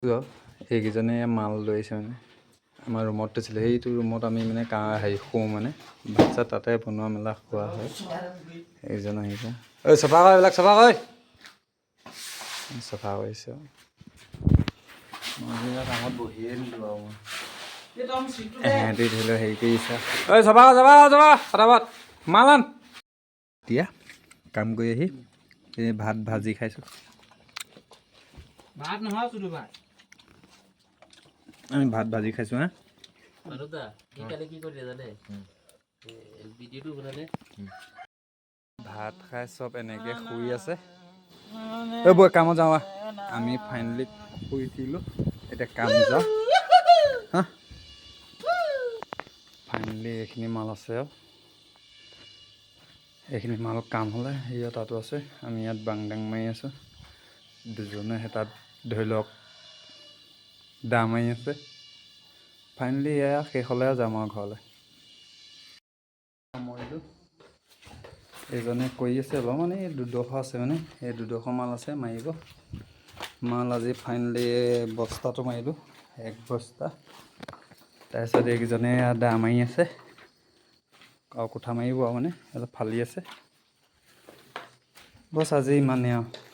এইকেইজনে মাল লৈ আহিছে মানে আমাৰ ৰুমত আছিলে সেইটো ৰুমত আমি মানে হেৰি শুওঁ মানে ভাত চাত তাতে বনোৱা মেলা খোৱা হয় এইজন আহিছে ঐ চফা কৰ এইবিলাক চফা কৰ চফা কৰিছে মই কামত বহিয়ে দিলোঁ আৰু মই এহেঁতি ধৰি লওক হেৰি কৰিছে ঐ চফা কৰ চফা কৰ চফা ফটাফট মাল আন এতিয়া কাম কৰি আহি এই ভাত ভাজি খাইছোঁ ভাত নহয় শুধু ভাত আমি ভাত ভাজি খাইছোঁ হা ভাত খাই চব এনেকৈ শুই আছে এই বৈ কামত যাওঁ আমি ফাইনেলি শুই উঠিলোঁ এতিয়া কাম যাওঁ হা ফাইনেলি এইখিনি মাল আছে আৰু এইখিনি মাল কাম হ'লে সেয়া তাতো আছে আমি ইয়াত বাংডাং মাৰি আছোঁ দুজনে সেই তাত ধৰি লওক দা মাৰি আছে ফাইনেলি এয়া শেষ হ'লে যাম আৰু ঘৰলৈ মৰিলোঁ এইজনে কৰি আছে অলপ মানে এই দুডোখৰ আছে মানে এই দুডোখৰ মাল আছে মাৰিব মাল আজি ফাইনেলি বস্তাটো মাৰিলোঁ এক বস্তা তাৰপিছত এইকেইজনে দা মাৰি আছে আৰু কোঠা মাৰিব আৰু মানে অলপ ফালি আছে বছ আজি ইমানেই আৰু